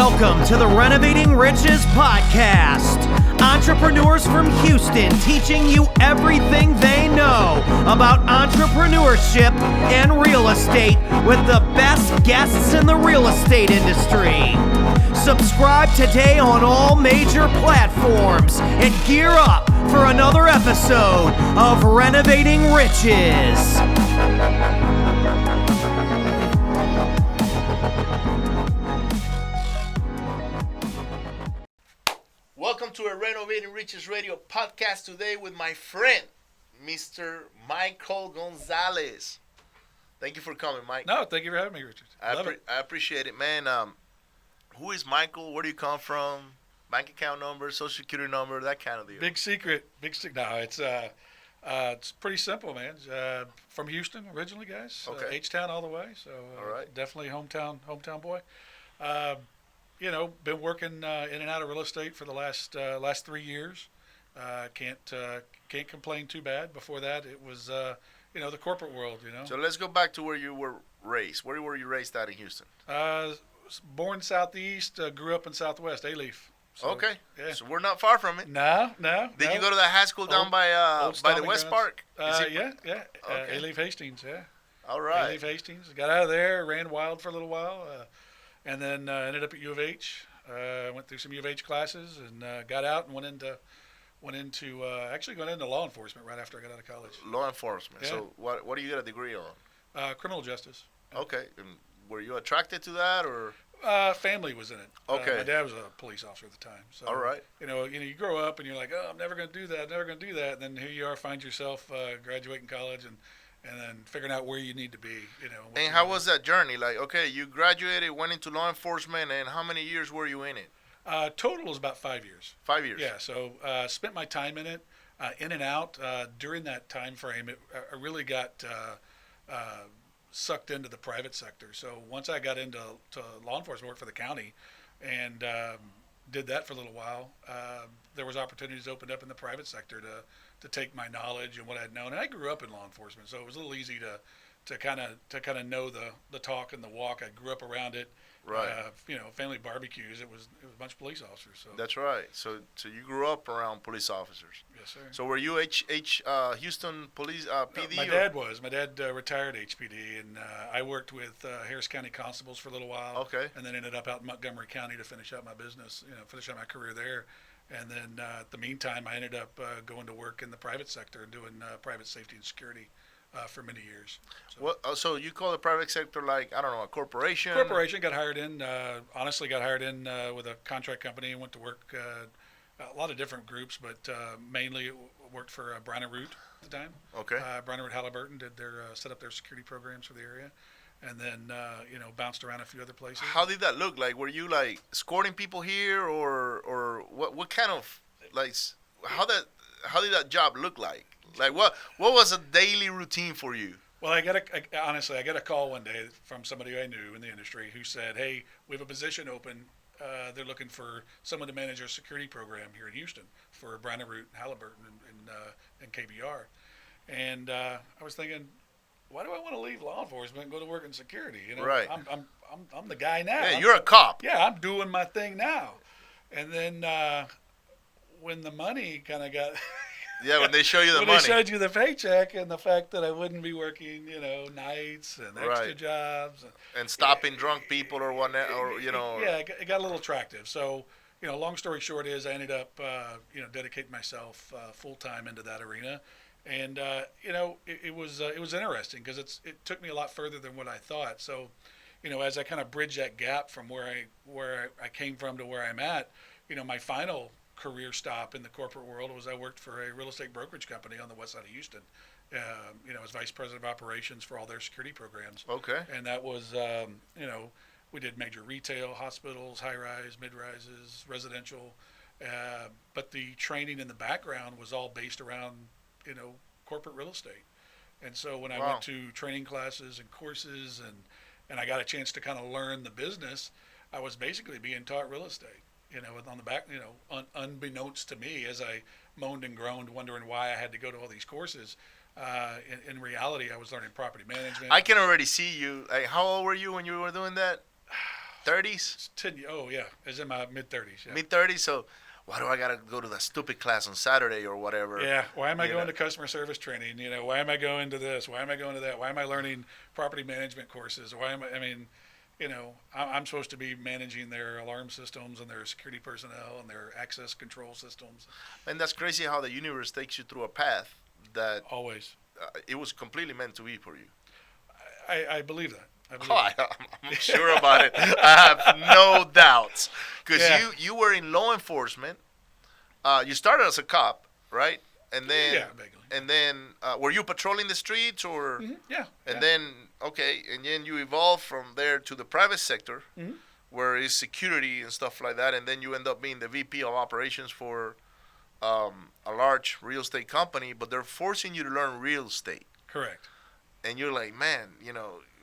Welcome to the Renovating Riches podcast. Entrepreneurs from Houston teaching you everything they know about entrepreneurship and real estate with the best guests in the real estate industry. Subscribe today on all major platforms and gear up for another episode of Renovating Riches. Welcome to a Renovating Riches Radio podcast today with my friend, Mr. Michael Gonzales. Thank you for coming, Mike. No, thank you for having me, Richard. I appreciate it, man. Who is Michael? Where do you come from? Bank account number, social security number, that kind of deal. Big secret. No, it's pretty simple, man. From Houston originally, guys. Okay. H-Town all the way. So all right. Definitely hometown boy. Been working in and out of real estate for the last 3 years. Can't complain too bad. Before that, it was the corporate world. So let's go back to where you were raised. Where were you raised at in Houston? Born southeast, grew up in southwest, A-Leaf. So, okay. Yeah. So we're not far from it. No. Did you go to that high school down by the West Park? Yeah. Okay. A-Leaf Hastings, yeah. All right. A-Leaf Hastings. Got out of there, ran wild for a little while, and then ended up at U of H. Went through some U of H classes and got out and went into law enforcement right after I got out of college. Law enforcement. Yeah. So what do you get a degree on? Criminal justice. Okay. And were you attracted to that or? Family was in it. Okay. My dad was a police officer at the time. So, all right. You grow up and you're like, oh, I'm never going to do that. And then here you are, find yourself graduating college and then figuring out where you need to be. And how was that journey? Like, okay, you graduated, went into law enforcement, and how many years were you in it? Total was about 5 years. 5 years. Yeah. So spent my time in it, in and out. During that time frame, I really got sucked into the private sector. So once I got into law enforcement, worked for the county, and did that for a little while, there was opportunities opened up in the private sector to take my knowledge and what I'd known. And I grew up in law enforcement, so it was a little easy to kind of know the talk and the walk. I grew up around it. Right. Family barbecues. It was a bunch of police officers. So that's right. So you grew up around police officers. Yes, sir. So were you Houston Police PD? My dad was. My dad retired HPD, and I worked with Harris County Constables for a little while. Okay. And then ended up out in Montgomery County to finish out my business. Finish out my career there. And then at the meantime, I ended up going to work in the private sector and doing private safety and security for many years. So you call the private sector like, I don't know, a corporation? Corporation. Got hired in, with a contract company and went to work a lot of different groups, but mainly worked for Brown & Root at the time. Okay. Brown & Root Halliburton did set up their security programs for the area. And then, bounced around a few other places. How did that look like? Were you like escorting people here or what kind of, like, how did that job look like? Like what was a daily routine for you? Well, I got a call one day from somebody I knew in the industry who said, "Hey, we have a position open. They're looking for someone to manage our security program here in Houston for Brown & Root, Halliburton, and KBR." And I was thinking, why do I want to leave law enforcement and go to work in security? Right. I'm the guy now. Yeah, you're a cop. Yeah, I'm doing my thing now. And then when the money kind of got yeah, when they show you the when money. they showed you the paycheck and the fact that I wouldn't be working, nights and extra right. jobs and stopping drunk people or whatnot, or Yeah, it got a little attractive. So, long story short is I ended up, dedicating myself full time into that arena. And it was interesting because it took me a lot further than what I thought. So, as I kind of bridge that gap from where I came from to where I'm at, my final career stop in the corporate world was I worked for a real estate brokerage company on the west side of Houston. As vice president of operations for all their security programs. Okay. And that was, we did major retail, hospitals, high-rise, mid-rises, residential. But the training in the background was all based around corporate real estate. And so when I went to training classes and courses and I got a chance to kind of learn the business, I was basically being taught real estate, on the back, unbeknownst to me as I moaned and groaned, wondering why I had to go to all these courses. In reality, I was learning property management. I can already see you. Like, how old were you when you were doing that? 30s? Oh yeah, it's in my mid-30s. Yeah. Mid-30s, so why do I got to go to that stupid class on Saturday or whatever? Yeah, why am I going to customer service training? Why am I going to this? Why am I going to that? Why am I learning property management courses? I'm supposed to be managing their alarm systems and their security personnel and their access control systems. And that's crazy how the universe takes you through a path that Always. It was completely meant to be for you. I believe that. I'm sure about it. I have no doubts. Because you were in law enforcement. You started as a cop, right? And then, vaguely. And then, were you patrolling the streets or? Mm-hmm. Yeah. And then, and then you evolved from there to the private sector, where it's security and stuff like that. And then you end up being the VP of operations for a large real estate company, but they're forcing you to learn real estate. Correct. And you're like, man,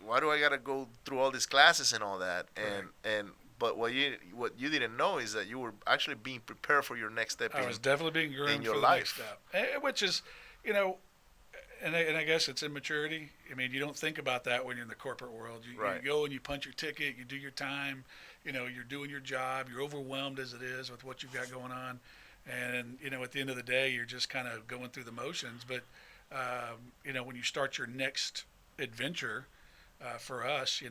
why do I got to go through all these classes and all that? But what you didn't know is that you were actually being prepared for your next step. I was definitely being groomed in your for the life. next step, which is, and I guess it's immaturity. I mean, you don't think about that when you're in the corporate world. You go and you punch your ticket, you do your time, you're doing your job, you're overwhelmed as it is with what you've got going on, and at the end of the day, you're just kind of going through the motions. But when you start your next adventure. For us,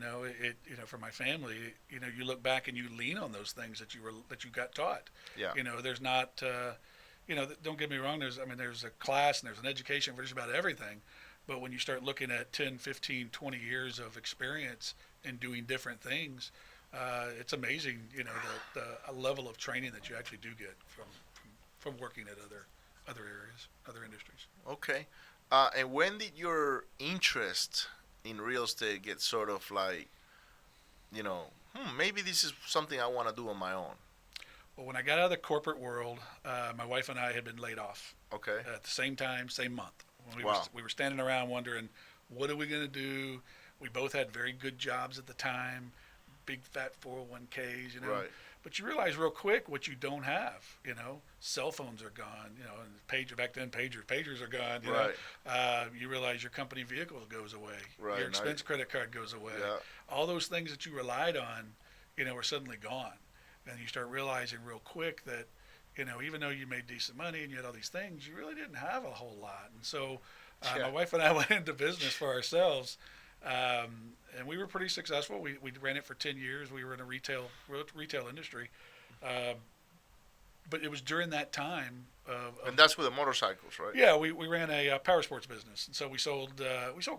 for my family, you look back and you lean on those things that you got taught. Yeah. There's not, don't get me wrong. There's a class and there's an education for just about everything. But when you start looking at 10, 15, 20 years of experience in doing different things, it's amazing, the level of training that you actually do get from working at other areas, other industries. Okay. And when did your interest in real estate get sort of like, maybe this is something I want to do on my own? Well, when I got out of the corporate world, my wife and I had been laid off. Okay. At the same time, same month. Wow. We were standing around wondering, what are we going to do? We both had very good jobs at the time, big fat 401ks, Right. But you realize real quick what you don't have, Cell phones are gone, and back then pagers are gone, Right. You realize your company vehicle goes away. Right. Your expense credit card goes away. Yeah. All those things that you relied on, are suddenly gone. And you start realizing real quick that, even though you made decent money and you had all these things, you really didn't have a whole lot. And so my wife and I went into business for ourselves. And we were pretty successful. We ran it for 10 years. We were in a retail industry. But it was during that time and that's with the motorcycles, right? Yeah, we ran a power sports business, and so we sold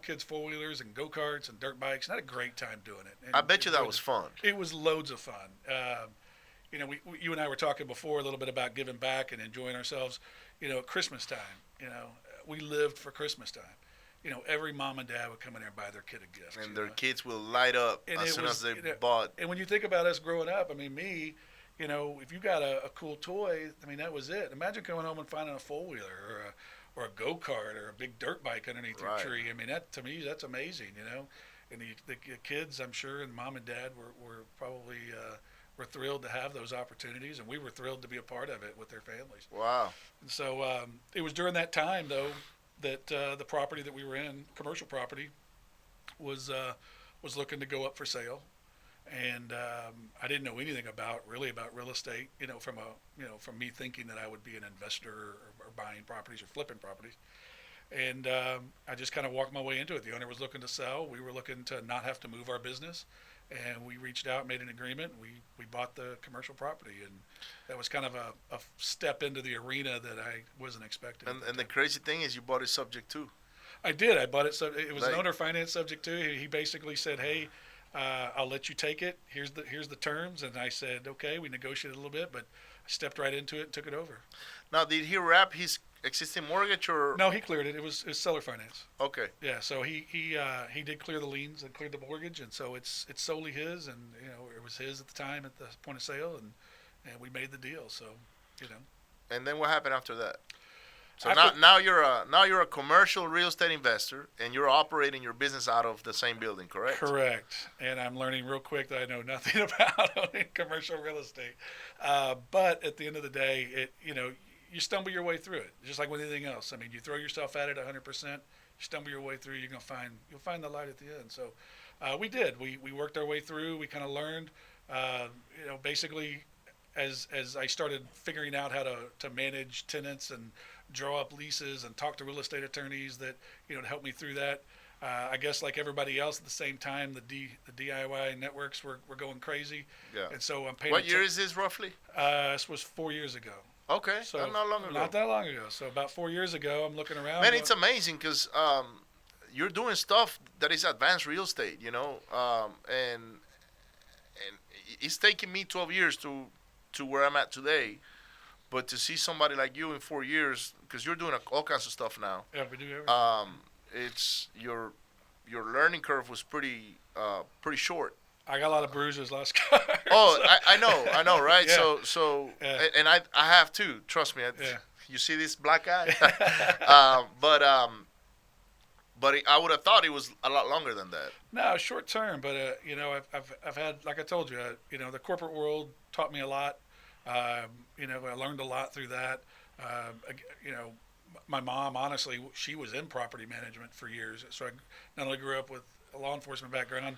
kids 4-wheelers and go-karts and dirt bikes, and had a great time doing it. And I bet you that was fun. It was loads of fun. You and I were talking before a little bit about giving back and enjoying ourselves. At Christmas time, we lived for Christmas time. Every mom and dad would come in there and buy their kid a gift. And their kids will light up as soon as they bought. And when you think about us growing up, me, if you got a cool toy, that was it. Imagine coming home and finding a 4-wheeler or a go-kart or a big dirt bike underneath your tree. That to me, that's amazing, And the kids, I'm sure, and mom and dad were probably were thrilled to have those opportunities, and we were thrilled to be a part of it with their families. Wow. And so it was during that time, though, that the property that we were in, commercial property, was looking to go up for sale. And I didn't know anything about real estate, from me thinking that I would be an investor or buying properties or flipping properties. And I just kind of walked my way into it. The owner was looking to sell. We were looking to not have to move our business. And we reached out, made an agreement. We bought the commercial property. And that was kind of a step into the arena that I wasn't expecting. And the crazy thing is you bought it subject to. I did. I bought it. So it was an owner finance subject to. He basically said, hey, I'll let you take it. Here's the terms. And I said, okay. We negotiated a little bit, but I stepped right into it and took it over. Now, did he wrap his existing mortgage or? No, he cleared it. It was seller finance. Okay. Yeah. So he did clear the liens and cleared the mortgage, and so it's solely his, and it was his at the time at the point of sale, and we made the deal. So And then what happened after that? So now you're a commercial real estate investor, and you're operating your business out of the same building, correct? Correct. And I'm learning real quick that I know nothing about owning commercial real estate. But at the end of the day, you stumble your way through it, just like with anything else. You throw yourself at it 100%, you stumble your way through, you'll find the light at the end. So we did. We worked our way through. We kind of learned. Basically, as I started figuring out how to manage tenants and draw up leases and talk to real estate attorneys that to help me through that. I guess like everybody else at the same time, the DIY networks were going crazy. Yeah. And so I'm paying. What year is this roughly? This was 4 years ago. Okay, So not long ago. Not that long ago. So about 4 years ago, I'm looking around. Man, it's amazing because you're doing stuff that is advanced real estate, and it's taken me 12 years to where I'm at today. But to see somebody like you in 4 years, because you're doing all kinds of stuff now. Yeah, we do everything. It's your learning curve was pretty short. I got a lot of bruises last car. Oh, so. I know, right? Yeah. So Yeah. And I have too. Trust me. Yeah. You see this black guy? But I would have thought it was a lot longer than that. No, short term, but I've had, like I told you, the corporate world taught me a lot. I learned a lot through that. My mom, honestly, she was in property management for years. So I not only grew up with a law enforcement background,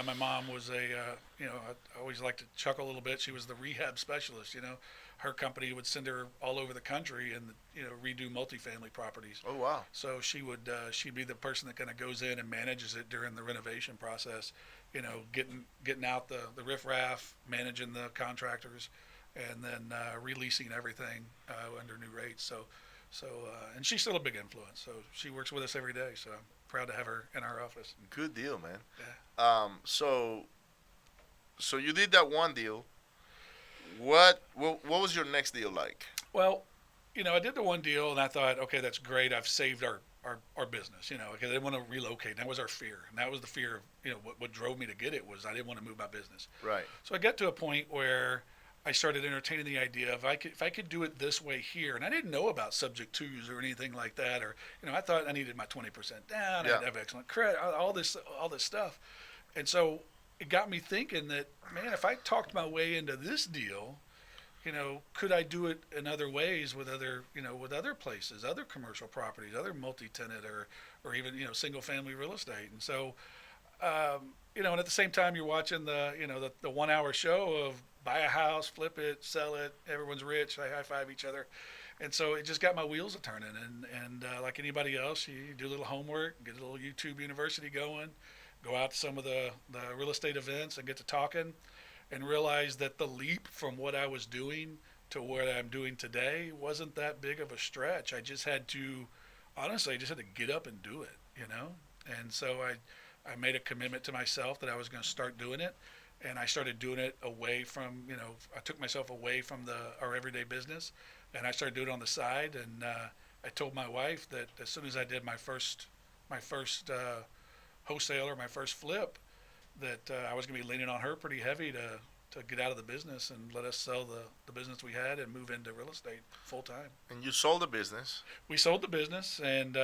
my mom was I always like to chuckle a little bit. She was the rehab specialist. Her company would send her all over the country and redo multifamily properties. Oh wow! So she'd be the person that kind of goes in and manages it during the renovation process. Getting out the riffraff, managing the contractors, and then releasing everything under new rates. So and she's still a big influence. So she works with us every day. So I'm proud to have her in our office. Good deal, man. Yeah. So you did that one deal. What was your next deal like? Well, I did the one deal and I thought, okay, that's great. I've saved our business, because I didn't want to relocate. And that was our fear. And that was the fear of, what drove me to get it was I didn't want to move my business. Right. So I got to a point where I started entertaining the idea of if I could do it this way here, and I didn't know about subject twos or anything like that, or I thought I needed my 20% down, Yeah. I'd have excellent credit, all this stuff, and so it got me thinking that, man, if I talked my way into this deal, could I do it in other ways with other places, other commercial properties, other multi-tenant or even single family real estate, and so. And at the same time, you're watching the 1 hour show of buy a house, flip it, sell it, everyone's rich, they high five each other. And so it just got my wheels a turning. And like anybody else, you do a little homework, get a little YouTube university going, go out to some of the real estate events and get to talking and realize that the leap from what I was doing to what I'm doing today wasn't that big of a stretch. I just had to, honestly, get up and do it, And so I made a commitment to myself that I was going to start doing it, and I started doing it away from, I took myself away from our everyday business, and I started doing it on the side. And I told my wife that as soon as I did my first wholesale or my first flip, that I was going to be leaning on her pretty heavy to get out of the business and let us sell the business we had and move into real estate full time. And you sold the business. We sold the business and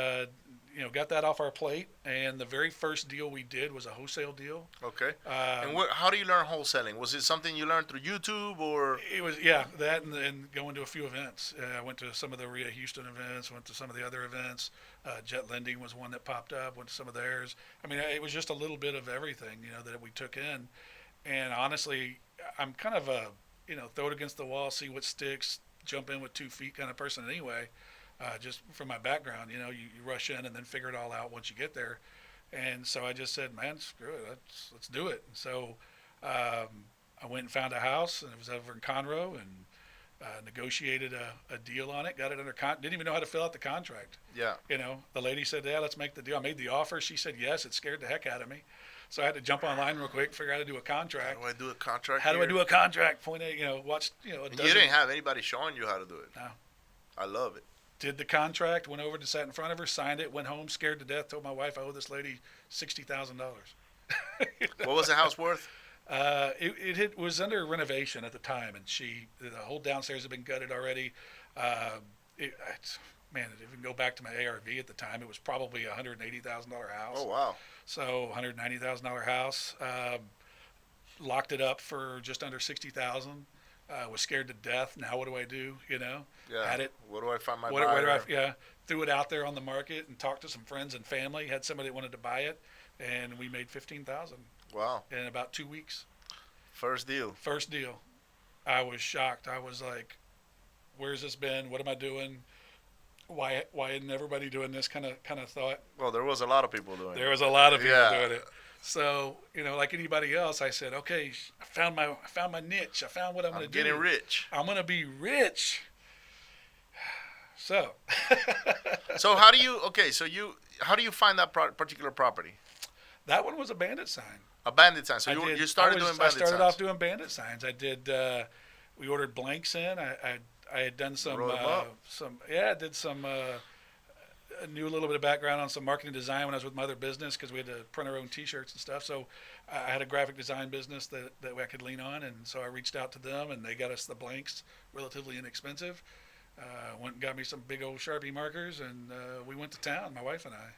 got that off our plate. And the very first deal we did was a wholesale deal. Okay. And how do you learn wholesaling? Was it something you learned through YouTube or? It was, that and going to a few events. I went to some of the RIA Houston events, went to some of the other events. Jet Lending was one that popped up, went to some of theirs. I mean, it was just a little bit of everything, that we took in. And honestly, I'm kind of a, throw it against the wall, see what sticks, jump in with 2 feet kind of person anyway. Just from my background, you rush in and then figure it all out once you get there. And so I just said, man, screw it, let's do it. And so I went and found a house, and it was over in Conroe, and negotiated a deal on it, got it under didn't even know how to fill out the contract. Yeah. The lady said, yeah, let's make the deal. I made the offer. She said yes. It scared the heck out of me. So I had to jump online real quick, figure out how to do a contract. How do I do a contract? How do I do a contract? Point at, watch, a dozen. You didn't have anybody showing you how to do it. No. I love it. Did the contract, went over to sat in front of her, signed it, went home, scared to death, told my wife I owe this lady $60,000. What was the house worth? It was under renovation at the time, and the whole downstairs had been gutted already. Man, if you can go back to my ARV at the time, it was probably a $180,000 house. Oh, wow. So $190,000 house. Locked it up for just under $60,000. Was scared to death. Now what do I do? Yeah. Had it. Where do I find my buyer? Threw it out there on the market and talked to some friends and family. Had somebody that wanted to buy it, and we made $15,000. Wow. In about 2 weeks. First deal. First deal. I was shocked. I was like, where's this been? What am I doing? Why isn't everybody doing this kind of thought? Well, there was a lot of people doing it. There was a lot of people doing it. So, like anybody else, I said, okay, I found my niche. I found what I'm going to do. Getting rich. I'm going to be rich. So. So how do you find that particular property? That one was a bandit sign. A bandit sign. So you started doing bandit signs. I started off doing bandit signs. I did. We ordered blanks in. I had done some. I did some. I knew a little bit of background on some marketing design when I was with my other business because we had to print our own T-shirts and stuff. So I had a graphic design business that I could lean on, and so I reached out to them, and they got us the blanks, relatively inexpensive. Went and got me some big old Sharpie markers, and we went to town, my wife and I,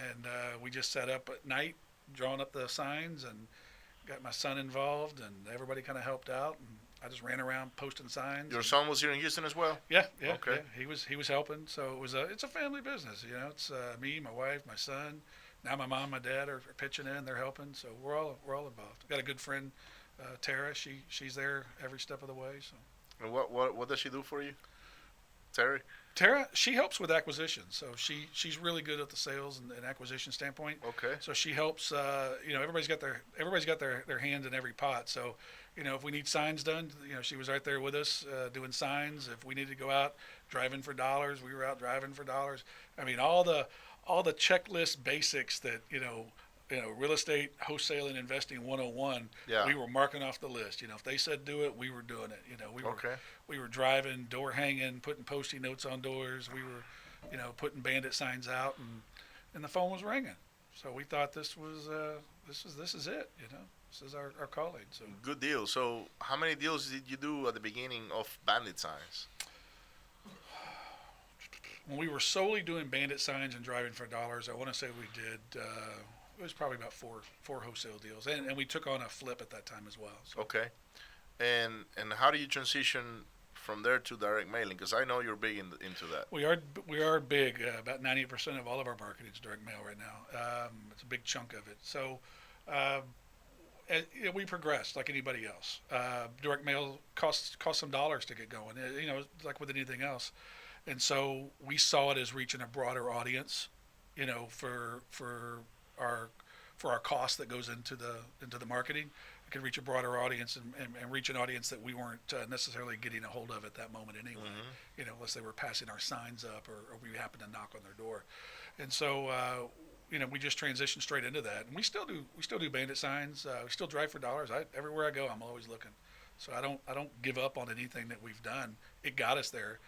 and we just sat up at night drawing up the signs and got my son involved, and everybody kind of helped out, and I just ran around posting signs. Your son was here in Houston as well? Yeah. Okay. Yeah. He was helping, so it's a family business. It's me, my wife, my son. Now my mom, my dad are pitching in. They're helping, so we're all involved. Got a good friend, Tara. She's there every step of the way. So. And what does she do for you, Terry? Tara, she helps with acquisition, so she's really good at the sales and acquisition standpoint. Okay. So she helps. Everybody's got their hand in every pot. So, if we need signs done, she was right there with us doing signs. If we needed to go out driving for dollars, we were out driving for dollars. I mean, all the checklist basics that real estate, wholesale, and investing 101. Yeah. We were marking off the list. If they said do it, we were doing it. We were driving, door hanging, putting Post-it notes on doors. We were, putting bandit signs out, and the phone was ringing. So we thought this is it. This is our calling. So good deal. So how many deals did you do at the beginning of bandit signs? When we were solely doing bandit signs and driving for dollars, I want to say we did. It was probably about four wholesale deals, and we took on a flip at that time as well. So. Okay, and how do you transition from there to direct mailing? Because I know you're big into that. We are big. About 90% of all of our marketing is direct mail right now. It's a big chunk of it. So we progressed like anybody else. Direct mail costs some dollars to get going. Like with anything else, and so we saw it as reaching a broader audience. For our cost that goes into the marketing, it can reach a broader audience and reach an audience that we weren't necessarily getting a hold of at that moment anyway. Mm-hmm. Unless they were passing our signs up or we happened to knock on their door, and so we just transitioned straight into that. And we still do bandit signs. We still drive for dollars. Everywhere I go, I'm always looking. So I don't give up on anything that we've done. It got us there.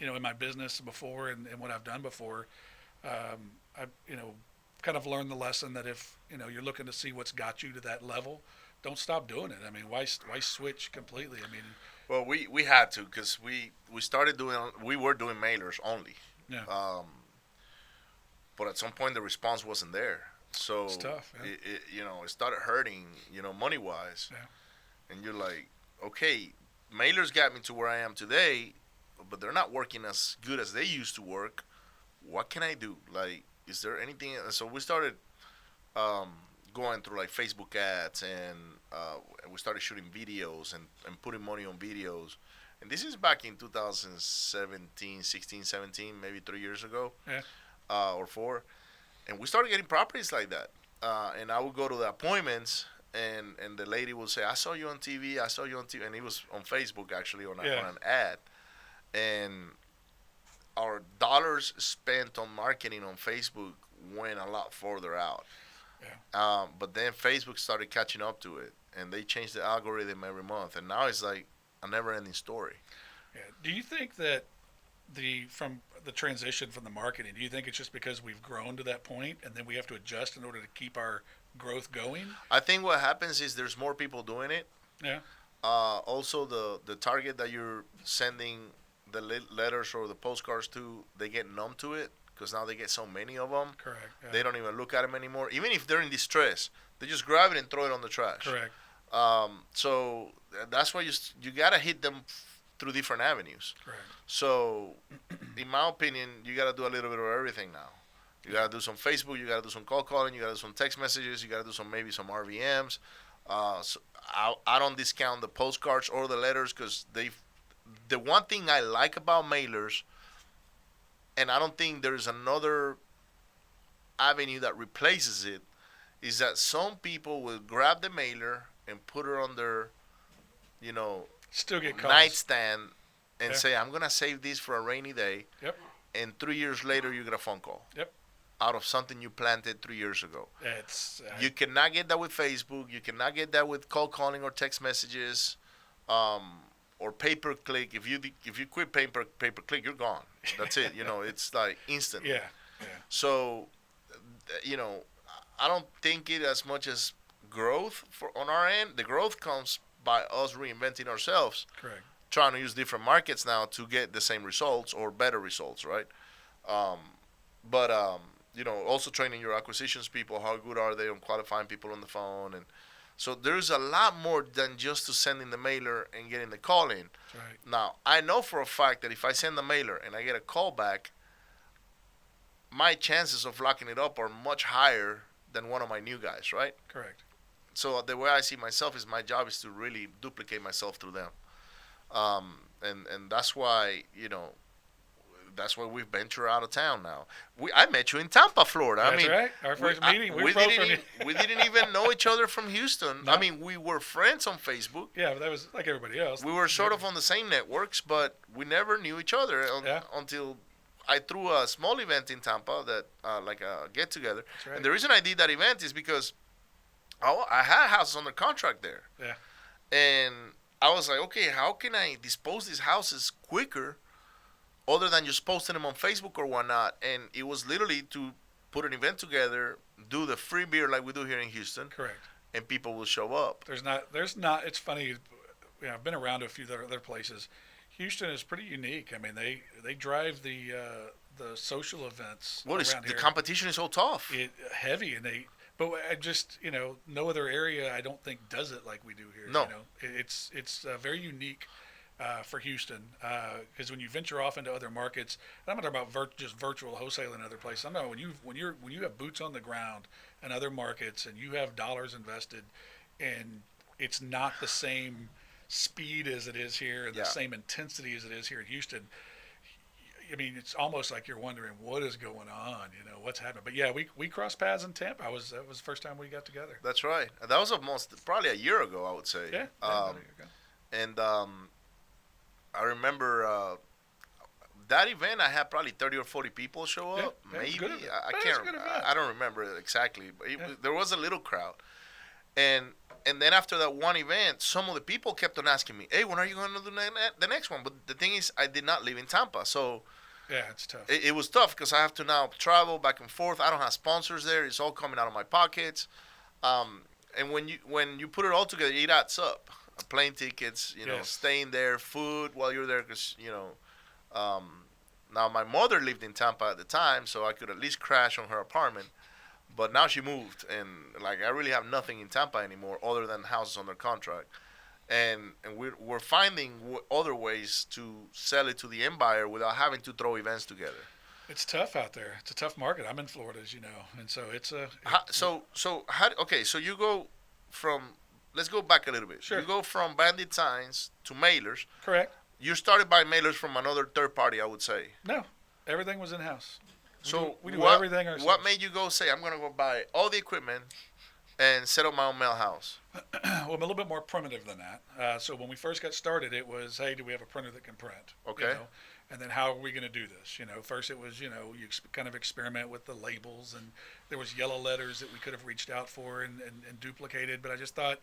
In my business before and what I've done before, I've kind of learned the lesson that if you're looking to see what's got you to that level, don't stop doing it. I mean, why switch completely? I mean, well, we had to because we were doing mailers only. Yeah. But at some point the response wasn't there, so it's tough. Yeah. It started hurting, money wise. Yeah. And you're like, okay, mailers got me to where I am today, but they're not working as good as they used to work. What can I do? Like, is there anything? So we started going through like Facebook ads, and we started shooting videos and putting money on videos. And this is back in 2017, 16, 17, maybe 3 years ago, or 4. And we started getting properties like that. And I would go to the appointments, and the lady would say, I saw you on TV, and it was on Facebook actually on an ad. And our dollars spent on marketing on Facebook went a lot further out. Yeah. But then Facebook started catching up to it, and they changed the algorithm every month, and now it's like a never-ending story. Yeah. Do you think that from the transition from the marketing, do you think it's just because we've grown to that point, and then we have to adjust in order to keep our growth going? I think what happens is there's more people doing it. Yeah. Also, the target that you're sending the letters or the postcards to, they get numb to it because now they get so many of them. Correct. Yeah. They don't even look at them anymore. Even if they're in distress, they just grab it and throw it on the trash. Correct. So that's why you gotta hit them through different avenues. Correct. So, in my opinion, you gotta do a little bit of everything now. You gotta do some Facebook. You gotta do some cold calling. You gotta do some text messages. You gotta do maybe some RVMs. So I don't discount the postcards or the letters because the one thing I like about mailers, and I don't think there's another avenue that replaces it, is that some people will grab the mailer and put it on their, Still get calls. nightstand and Yeah. say, I'm going to save this for a rainy day. Yep. And 3 years later, you get a phone call. Yep. Out of something you planted 3 years ago. It's You cannot get that with Facebook. You cannot get that with cold calling or text messages, or pay per click. If you quit pay per click, you're gone. That's it. It's like instant. yeah. So, I don't think it as much as growth on our end. The growth comes by us reinventing ourselves, Correct. trying to use different markets now to get the same results or better results, right? But also training your acquisitions people. How good are they on qualifying people on the phone? And so there's a lot more than just to sending the mailer and getting the call in. That's right. Now, I know for a fact that if I send the mailer and I get a call back, my chances of locking it up are much higher than one of my new guys, right? Correct. So the way I see myself is my job is to really duplicate myself through them. And that's why, that's why we venture out of town now. I met you in Tampa, Florida. That's right. Our first meeting, we both we didn't even know each other from Houston. No. I mean, we were friends on Facebook. Yeah, but that was like everybody else. We were sort of on the same networks, but we never knew each other until I threw a small event in Tampa that like a get together. Right. And the reason I did that event is because I had houses under contract there. Yeah. And I was like, okay, how can I dispose these houses quicker other than just posting them on Facebook or whatnot? And it was literally to put an event together, do the free beer like we do here in Houston. Correct. And people will show up. There's not, it's funny, I've been around to a few other places. Houston is pretty unique. I mean, they drive the social events What is around the here. competition is so tough? Heavy, but I just, no other area I don't think does it like we do here. No. It's very unique for Houston because when you venture off into other markets, and I'm not talking about just virtual wholesale in other places. I'm talking when you have boots on the ground in other markets and you have dollars invested, and it's not the same speed as it is here and the same intensity as it is here in Houston. I mean, it's almost like you're wondering what is going on, what's happening. But yeah, we crossed paths in Tampa. That was the first time we got together. That's right. That was probably a year ago, I would say. Yeah. About a year ago. And I remember that event. I had probably 30 or 40 people show up. Yeah, maybe good I event. can't. Good event. I don't remember it exactly, but there was a little crowd. And then after that one event, some of the people kept on asking me, "Hey, when are you going to do the next one?" But the thing is, I did not live in Tampa, so yeah, it's tough. it was tough because I have to now travel back and forth. I don't have sponsors there; it's all coming out of my pockets. And when you put it all together, it adds up. Plane tickets, Yes. staying there, food while you're there, because now my mother lived in Tampa at the time, so I could at least crash on her apartment. But now she moved, and I really have nothing in Tampa anymore other than houses under contract. And we're finding other ways to sell it to the end buyer without having to throw events together. It's tough out there. It's a tough market. I'm in Florida, as you know, and so it's a. So you go from. Let's go back a little bit. Sure. You go from bandit signs to mailers. Correct. You started buying mailers from another third party, I would say. No, everything was in house. So we do everything ourselves. What made you go say, I'm going to go buy all the equipment and set up my own mail house? Well, I'm a little bit more primitive than that. So when we first got started, it was, hey, do we have a printer that can print? Okay. And then how are we going to do this? First it was, you kind of experiment with the labels, and there was yellow letters that we could have reached out for and duplicated. But I just thought,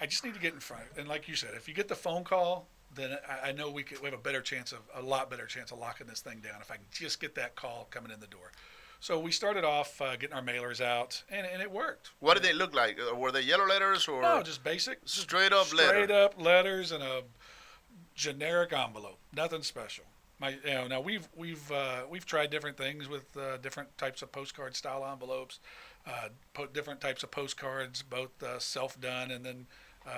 I just need to get in front. And like you said, if you get the phone call, then I know we have a lot better chance of locking this thing down if I can just get that call coming in the door. So we started off getting our mailers out, and it worked. What did they look like? Were they yellow letters or? No, just basic. Straight up letters in a generic envelope. Nothing special. Now we've tried different things with different types of postcard style envelopes, different types of postcards, both self-done and then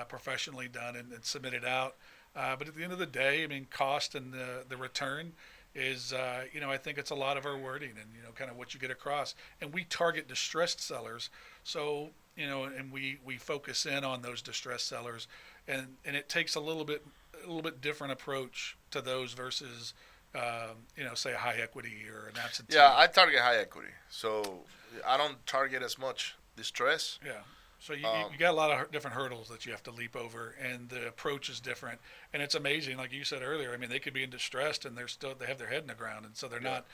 professionally done and submitted out. But at the end of the day, I mean, cost and the return is, I think it's a lot of our wording and, kind of what you get across. And we target distressed sellers. So and we focus in on those distressed sellers, and it takes a little bit different approach to those versus, say a high equity or an absentee. Yeah, I target high equity, so I don't target as much distress. Yeah. So you got a lot of different hurdles that you have to leap over, and the approach is different. And it's amazing, like you said earlier. I mean, they could be in distress, and they have their head in the ground, and so they're not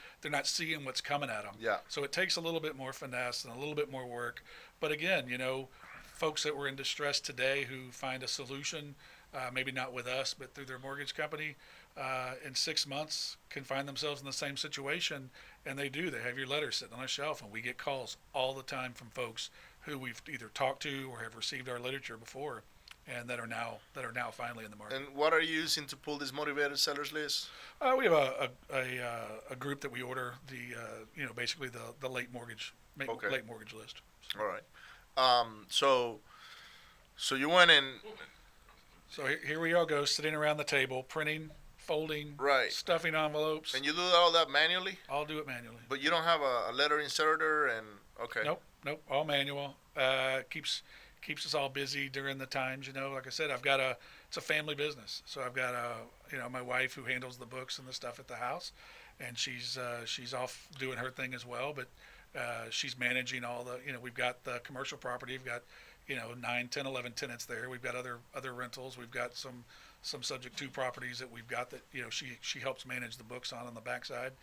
seeing what's coming at them. Yeah. So it takes a little bit more finesse and a little bit more work. But again, folks that were in distress today who find a solution, maybe not with us, but through their mortgage company, in 6 months can find themselves in the same situation, and they do. They have your letters sitting on a shelf, and we get calls all the time from folks who we've either talked to or have received our literature before, and that are now finally in the market. And what are you using to pull this motivated sellers list? We have a group that we order basically the late mortgage list. All right. So you went in. So here we all go, sitting around the table, printing, folding, Right. stuffing envelopes. And you do all that manually? I'll do it manually. But you don't have a letter inserter and okay. Nope, all manual. Keeps us all busy during the times. Like I said, it's a family business. So I've got my wife who handles the books and the stuff at the house, and she's off doing her thing as well. But she's managing all the. We've got the commercial property. We've got 9, 10, 11 tenants there. We've got other rentals. We've got some subject to properties that we've got that she helps manage the books on the backside.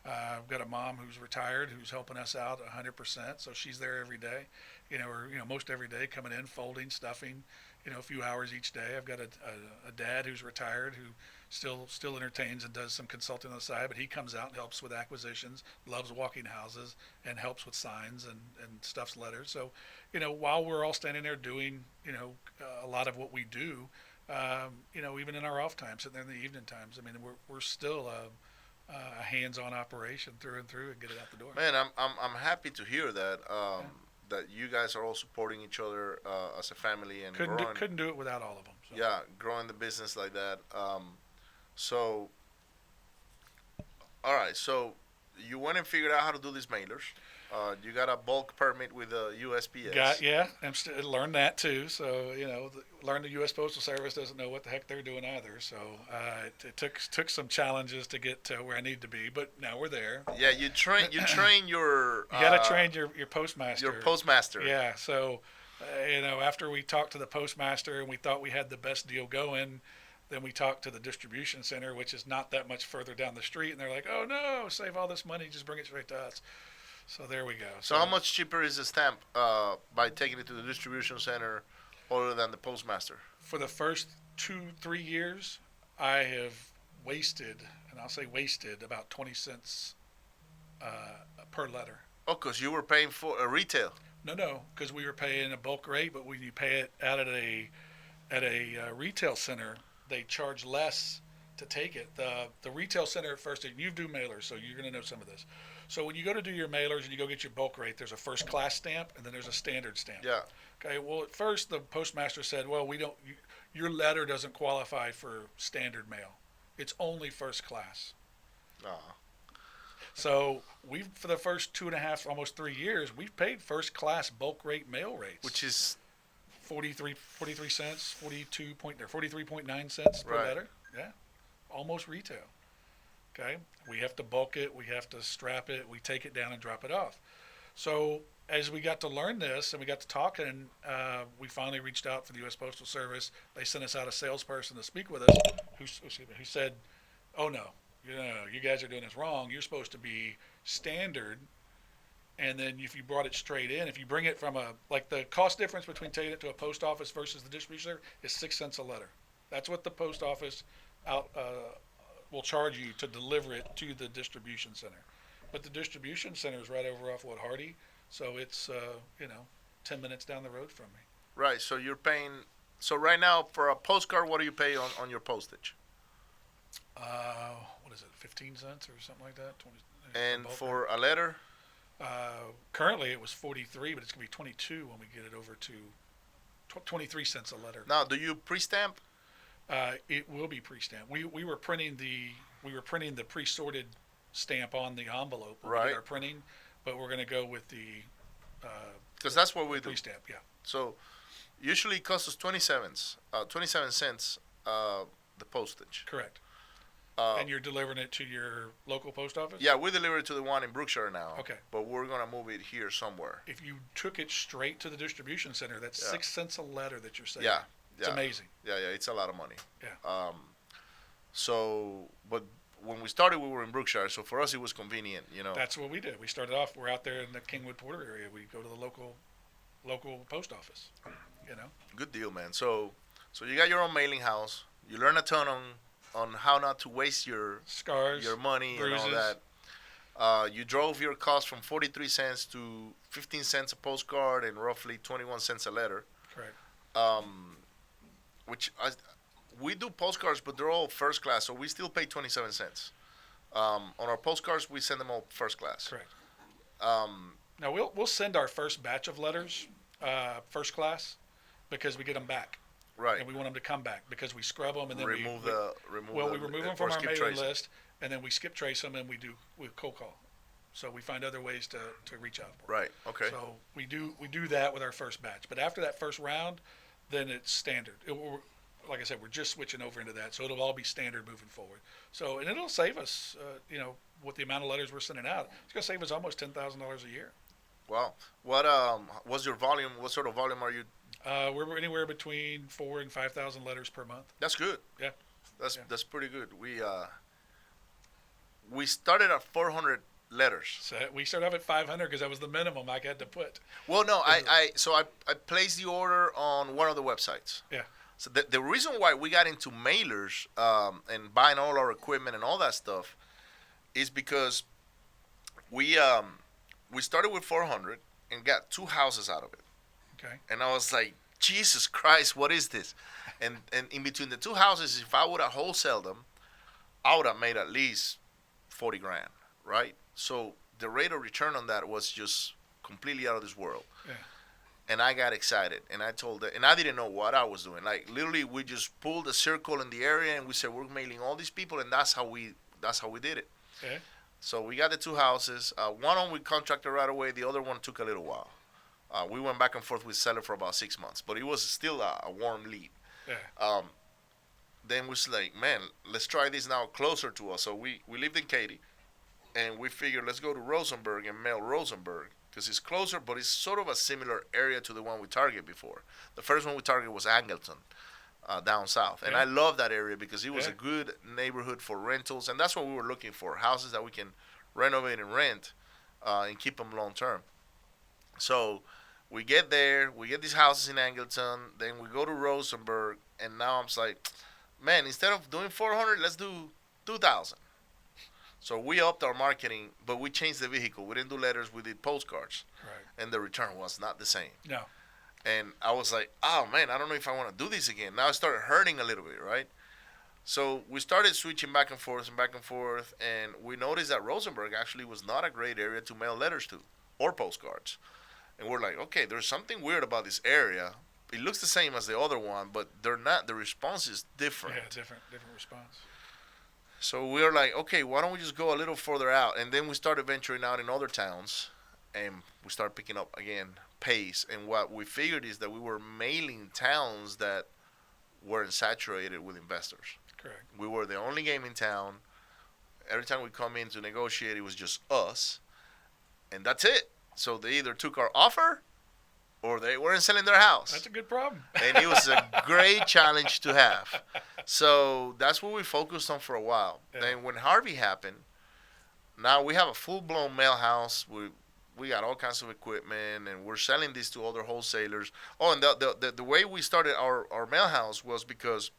I've got a mom who's retired who's helping us out 100%, so she's there every day, or most every day, coming in, folding, stuffing, a few hours each day. I've got a dad who's retired who still entertains and does some consulting on the side, but he comes out and helps with acquisitions, loves walking houses, and helps with signs and stuffs letters. So, while we're all standing there doing, a lot of what we do, even in our off time, sitting there in the evening times, I mean, we're still a hands-on operation through and through, and get it out the door. Man, I'm happy to hear that that you guys are all supporting each other as a family and couldn't do it without all of them. So. Yeah, growing the business like that. So, all right. So you went and figured out how to do these mailers. You got a bulk permit with the USPS. I'm learned that too. So learn the U.S. Postal Service doesn't know what the heck they're doing either. So it took some challenges to get to where I need to be, but now we're there. Yeah, you train your. You got to train your postmaster. Your postmaster. Yeah. So after we talked to the postmaster and we thought we had the best deal going, then we talked to the distribution center, which is not that much further down the street, and they're like, "Oh no, save all this money, just bring it straight to us." So there we go. So how much cheaper is the stamp by taking it to the distribution center other than the postmaster? For the first 2-3 years, I have wasted, and I'll say wasted, about 20 cents per letter. Oh, because you were paying for a retail. No, because we were paying a bulk rate, but when you pay it out at a retail center, they charge less to take it. The retail center at first, and you do mailers, so you're going to know some of this. So when you go to do your mailers and you go get your bulk rate, there's a first class stamp and then there's a standard stamp. Yeah. Okay. Well, at first the postmaster said, "Well, your letter doesn't qualify for standard mail. It's only first class." So for the first 2.5, almost 3 years, we've paid first class bulk rate mail rates, which is 43 cents, 43.9 cents per letter. Yeah, almost retail. Okay, we have to bulk it, we have to strap it, we take it down and drop it off. So as we got to learn this and we got to talking, we finally reached out for the U.S. Postal Service. They sent us out a salesperson to speak with us who said, "Oh no, you guys are doing this wrong. You're supposed to be standard, and then if you brought it straight in, if you bring it from the cost difference between taking it to a post office versus the distribution center is 6 cents a letter. That's what the post office will charge you to deliver it to the distribution center. But the distribution center is right over off Hardy, so it's 10 minutes down the road from me. Right. So you're paying. So right now for a postcard, what do you pay on your postage? What is it? 15 cents or something like that. 20. And for a letter? Currently it was 43, but it's gonna be 22 when we get it over to 23 cents a letter. Now, do you pre-stamp? It will be pre-stamped. We were printing the pre-sorted stamp on the envelope when we did our printing, but we're going to go with the because that's what we do. Pre-stamp, yeah. So usually it costs us 27 cents the postage. Correct. And you're delivering it to your local post office? Yeah, we deliver it to the one in Brookshire now. Okay. But we're going to move it here somewhere. If you took it straight to the distribution center, that's 6 cents a letter that you're saving. Yeah. It's amazing. Yeah, it's a lot of money. Yeah. But when we started, we were in Brookshire, so for us it was convenient, That's what we did. We started off, we're out there in the Kingwood Porter area. We go to the local post office, Good deal, man. So you got your own mailing house. You learn a ton on how not to waste your scars, your money, bruises. And all that. You drove your cost from 43 cents to 15 cents a postcard and roughly 21 cents a letter. Correct. We do postcards, but they're all first class, so we still pay 27 cents. On our postcards, we send them all first class. Correct. Now we'll send our first batch of letters first class because we get them back. Right. And we want them to come back because we scrub them and then we remove them from our mailing list, and then we skip trace them and we cold call. So we find other ways to reach out for them. Right. Okay. So we do that with our first batch, but after that first round, then it's standard. Like I said, we're just switching over into that, so it'll all be standard moving forward. So, and it'll save us, with the amount of letters we're sending out, it's going to save us almost $10,000 a year. Wow. What's your volume? What sort of volume are you? We're anywhere between 4,000 and 5,000 letters per month. That's good. Yeah. That's pretty good. We started at 400 letters. So we started off at 500 because that was the minimum I had to put. Well, no, I placed the order on one of the websites. Yeah. So the reason why we got into mailers and buying all our equipment and all that stuff is because we started with 400 and got 2 houses out of it. Okay. And I was like, Jesus Christ, what is this? And in between the 2 houses, if I would have wholesaled them, I would have made at least 40 grand, right? So the rate of return on that was just completely out of this world. Yeah. And I got excited, and I told her, and I didn't know what I was doing. Like literally, we just pulled a circle in the area, and we said we're mailing all these people, and that's how we did it. Okay. So we got the 2 houses. One on we contracted right away. The other one took a little while. We went back and forth with seller for about 6 months, but it was still a warm lead. Yeah. Then we was like, man, let's try this now closer to us. So we lived in Katy, and we figured let's go to Rosenberg and mail Rosenberg. Because it's closer, but it's sort of a similar area to the one we targeted before. The first one we targeted was Angleton, down south. And I love that area because it was a good neighborhood for rentals. And that's what we were looking for, houses that we can renovate and rent and keep them long term. So we get there, we get these houses in Angleton, then we go to Rosenberg, and now I'm like, man, instead of doing 400, let's do 2,000. So we upped our marketing, but we changed the vehicle. We didn't do letters, we did postcards. Right. And the return was not the same. No. And I was like, oh, man, I don't know if I want to do this again. Now it started hurting a little bit, right? So we started switching back and forth, and we noticed that Rosenberg actually was not a great area to mail letters to or postcards. And we're like, okay, there's something weird about this area. It looks the same as the other one, but they're not. The response is different. Yeah, different response. So we were like, okay, why don't we just go a little further out? And then we started venturing out in other towns, and we started picking up, again, pace. And what we figured is that we were mailing towns that weren't saturated with investors. Correct. We were the only game in town. Every time we come in to negotiate, it was just us. And that's it. So they either took our offer or they weren't selling their house. That's a good problem. And it was a great challenge to have. So that's what we focused on for a while. Yeah. Then when Harvey happened, now we have a full-blown mail house. We got all kinds of equipment, and we're selling this to other wholesalers. Oh, and the way we started our mail house was because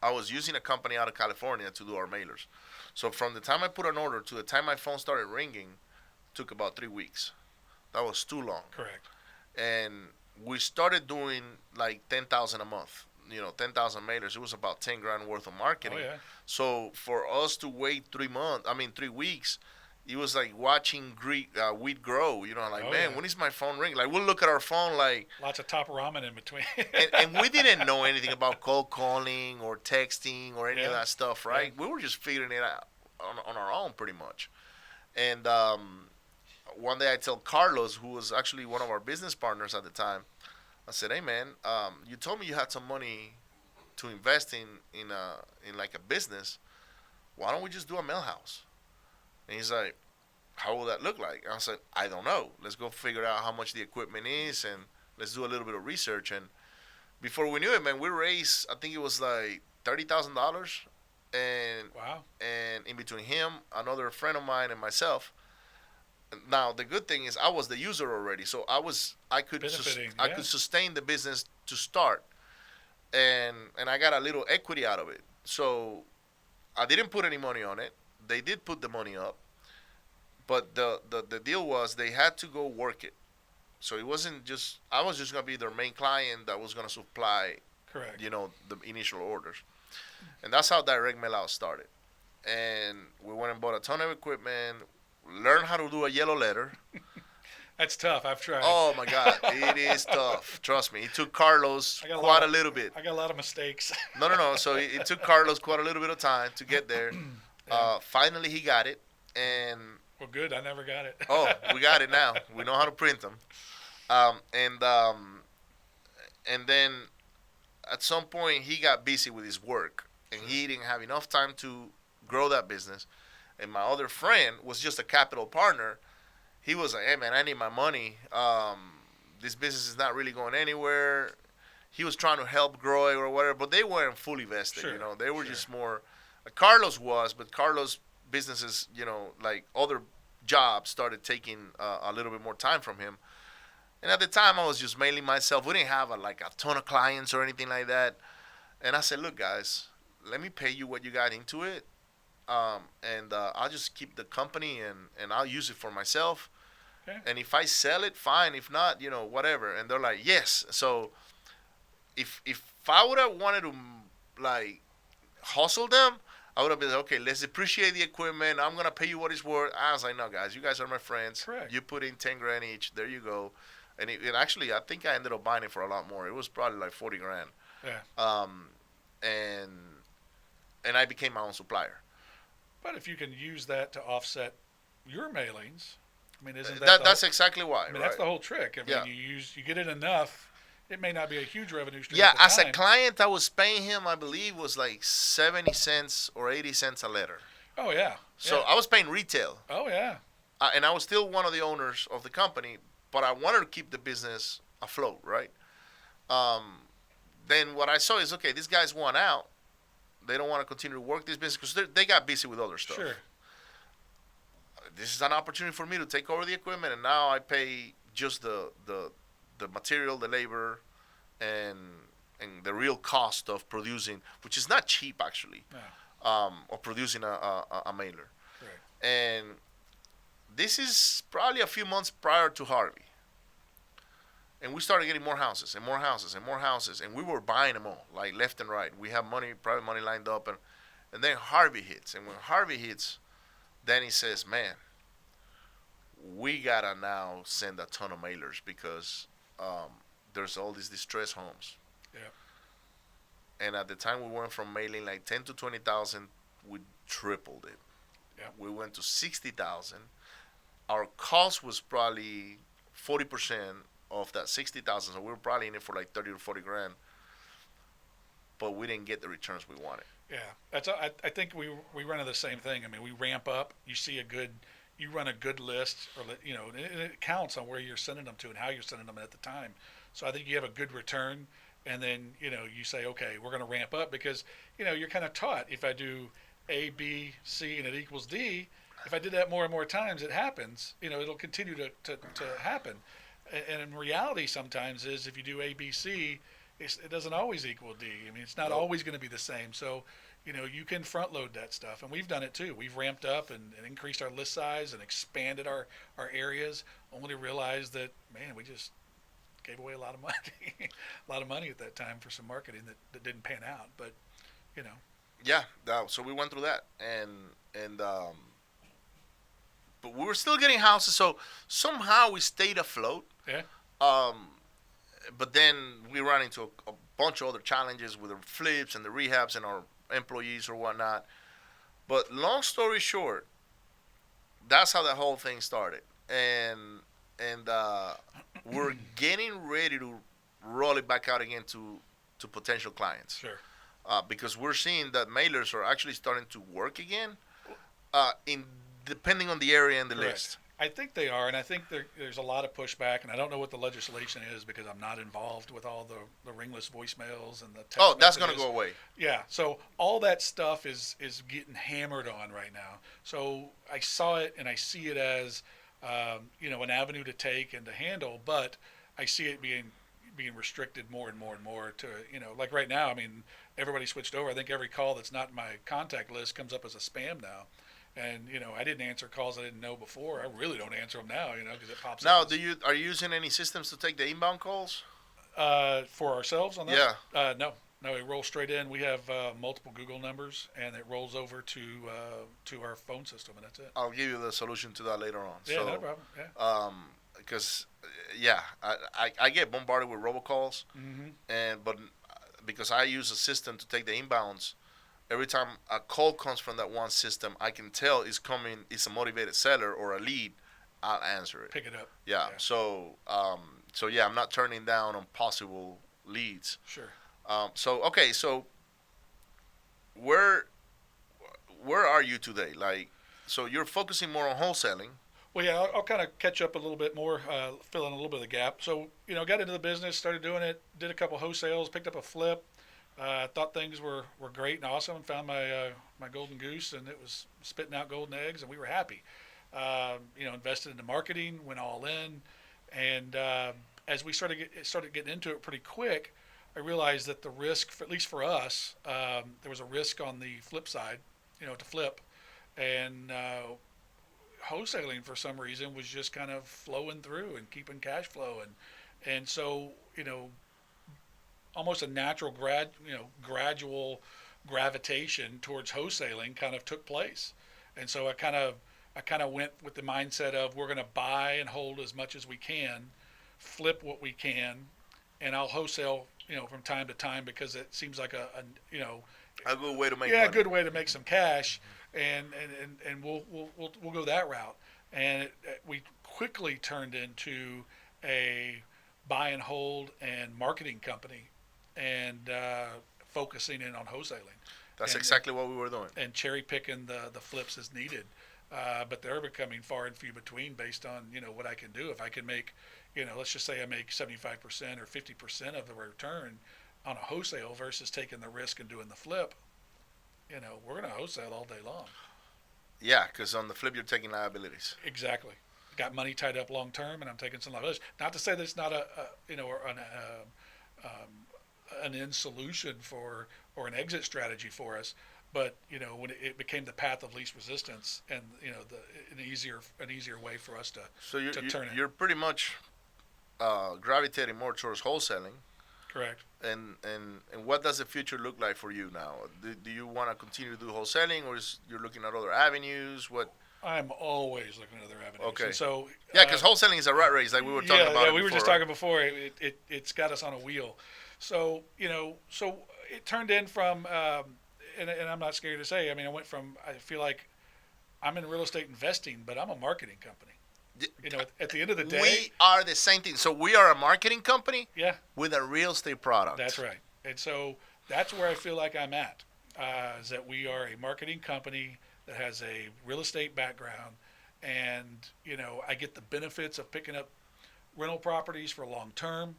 I was using a company out of California to do our mailers. So from the time I put an order to the time my phone started ringing, took about 3 weeks. That was too long. Correct. And we started doing like 10,000 a month. 10,000 mailers. It was about 10 grand worth of marketing. Oh, yeah. So for us to wait 3 weeks, it was like watching wheat grow. Man, when is my phone ringing? Like, we'll look at our phone like... Lots of top ramen in between. and we didn't know anything about cold calling or texting or any of that stuff, right? Yeah. We were just figuring it out on our own pretty much. And one day I tell Carlos, who was actually one of our business partners at the time, I said, "Hey man, you told me you had some money to invest in like a business. Why don't we just do a mail house?" And he's like, "How will that look like?" And I said, "I don't know. Let's go figure out how much the equipment is and let's do a little bit of research." And before we knew it, man, we raised, I think it was like $30,000, and Wow. and in between him, another friend of mine, and myself. Now the good thing is I was the user already, so I could Benefiting, I yeah. could sustain the business to start, and I got a little equity out of it. So I didn't put any money on it. They did put the money up, but the deal was they had to go work it. So it wasn't just I was just gonna be their main client that was gonna supply, Correct. the initial orders, and that's how direct mail out started. And we went and bought a ton of equipment, learned how to do a yellow letter. That's tough. I've tried. Oh my God, it is tough. Trust me, it took Carlos I got a quite lot a of- little bit. I got a lot of mistakes. No. So it took Carlos quite a little bit of time to get there. Yeah. Finally, he got it, and Well, good. I never got it. we got it now. We know how to print them. Um, and um, and then at some point he got busy with his work, and he didn't have enough time to grow that business. And my other friend was just a capital partner. He was like, "Hey man, I need my money. This business is not really going anywhere." He was trying to help grow it or whatever, but they weren't fully vested. Sure, They were sure. just more. Carlos was, but Carlos' businesses, like other jobs, started taking a little bit more time from him. And at the time, I was just mailing myself. We didn't have a ton of clients or anything like that. And I said, "Look, guys, let me pay you what you got into it, and I'll just keep the company and I'll use it for myself. Okay. And if I sell it, fine. If not, whatever." And they're like, "Yes." So if I would have wanted to like hustle them, I would have been like, "Okay, let's depreciate the equipment. I'm gonna pay you what it's worth." I was like, "No, guys, you guys are my friends. Correct. You put in 10 grand each. There you go." And it actually, I think I ended up buying it for a lot more. It was probably like 40 grand. Yeah. And I became my own supplier. But if you can use that to offset your mailings, I mean, isn't that That's exactly why. I mean, right? that's the whole trick. I mean, Yeah. you get it enough. It may not be a huge revenue stream. Yeah, at the as time. a client, I was paying him, I believe, was like 70 cents or 80 cents a letter. Oh yeah. So yeah. I was paying retail. Oh yeah. And I was still one of the owners of the company, but I wanted to keep the business afloat, right? Then what I saw is, okay, these guys want out. They don't want to continue to work this business because they got busy with other stuff. Sure. This is an opportunity for me to take over the equipment, and now I pay just the material, the labor, and the real cost of producing, which is not cheap actually, Yeah. of producing a mailer. Correct. And this is probably a few months prior to Harvey. And we started getting more houses and more houses and more houses, and we were buying them all, like left and right. We have money, private money lined up, and then Harvey hits. And when Harvey hits, then he says, "Man, we gotta now send a ton of mailers because there's all these distressed homes." Yeah. And at the time, we went from mailing like 10 to 20,000, we tripled it. Yeah. We went to 60,000. Our cost was probably 40% of that 60,000, so we were probably in it for like 30 to 40 grand. But we didn't get the returns we wanted. Yeah. I think we run into the same thing. I mean, we ramp up. You run a good list, or and it counts on where you're sending them to and how you're sending them at the time. So I think you have a good return, and then you say, okay, we're going to ramp up because you're kind of taught if I do A, B, C, and it equals D. If I did that more and more times, it happens. It'll continue to happen. And in reality, sometimes is if you do A, B, C, it doesn't always equal D. I mean, it's not always going to be the same. So, you can front load that stuff, and we've done it too. We've ramped up and increased our list size and expanded our areas. Only to realize that, man, we just gave away a lot of money, at that time for some marketing that didn't pan out. But, Yeah, so we went through that, and but we were still getting houses, so somehow we stayed afloat. yeah, But then we ran into a bunch of other challenges with the flips and the rehabs and our employees or whatnot. But long story short, that's how the whole thing started. and we're getting ready to roll it back out again to potential clients. Sure. Because we're seeing that mailers are actually starting to work again, in depending on the area and the Correct. list. I think they are, and I think there's a lot of pushback, and I don't know what the legislation is because I'm not involved with all the ringless voicemails and the text Oh, that's going to messages. go away. Yeah, so all that stuff is getting hammered on right now. So I saw it and I see it as an avenue to take and to handle, but I see it being restricted more and more and more to, like right now, I mean, everybody switched over. I think every call that's not in my contact list comes up as a spam now. And, I didn't answer calls I didn't know before. I really don't answer them now, because it pops Now, up. are you using any systems to take the inbound calls? For ourselves on that? Yeah. No, it rolls straight in. We have multiple Google numbers, and it rolls over to our phone system, and that's it. I'll give you the solution to that later on. Yeah, So, no problem. Yeah. because I get bombarded with robocalls, Mm-hmm. but because I use a system to take the inbounds, every time a call comes from that one system, I can tell it's a motivated seller or a lead. I'll answer it. Pick it up. Yeah. So I'm not turning down on possible leads. Sure. So where are you today? Like, so you're focusing more on wholesaling. Well, yeah, I'll kind of catch up a little bit more, fill in a little bit of the gap. So, got into the business, started doing it, did a couple wholesales, picked up a flip. Thought things were great and awesome, and found my golden goose, and it was spitting out golden eggs, and we were happy. Invested into marketing, went all in, and as we started getting into it pretty quick, I realized that the risk, at least for us, there was a risk on the flip side, to flip, and wholesaling for some reason was just kind of flowing through and keeping cash flow, and so almost a natural gradual gravitation towards wholesaling kind of took place, and so I kind of went with the mindset of we're going to buy and hold as much as we can, flip what we can, and I'll wholesale from time to time because it seems like a good way to make money. money. A good way to make some cash, and we'll go that route, and we quickly turned into a buy and hold and marketing company, and focusing in on wholesaling. That's exactly what we were doing. And cherry picking the flips as needed. But they're becoming far and few between based on, what I can do. If I can make, let's just say I make 75% or 50% of the return on a wholesale versus taking the risk and doing the flip, we're going to wholesale all day long. Yeah, because on the flip, you're taking liabilities. Exactly. Got money tied up long term, and I'm taking some liabilities. Not to say that it's not an end solution or an exit strategy for us, but when it became the path of least resistance, and an easier way for us to turn it. You're pretty much gravitating more towards wholesaling. Correct. And what does the future look like for you now? Do you want to continue to do wholesaling, or you're looking at other avenues? What? I'm always looking at other avenues. Okay. And so because wholesaling is a rat race, like we were talking about. Yeah, we were just right? talking before. It's got us on a wheel. So so it turned in from, and I'm not scared to say. I mean, I feel like I'm in real estate investing, but I'm a marketing company. At the end of the day, we are the same thing. So we are a marketing company, yeah, with a real estate product. That's right. And so that's where I feel like I'm at. Is that we are a marketing company that has a real estate background, and I get the benefits of picking up rental properties for long term,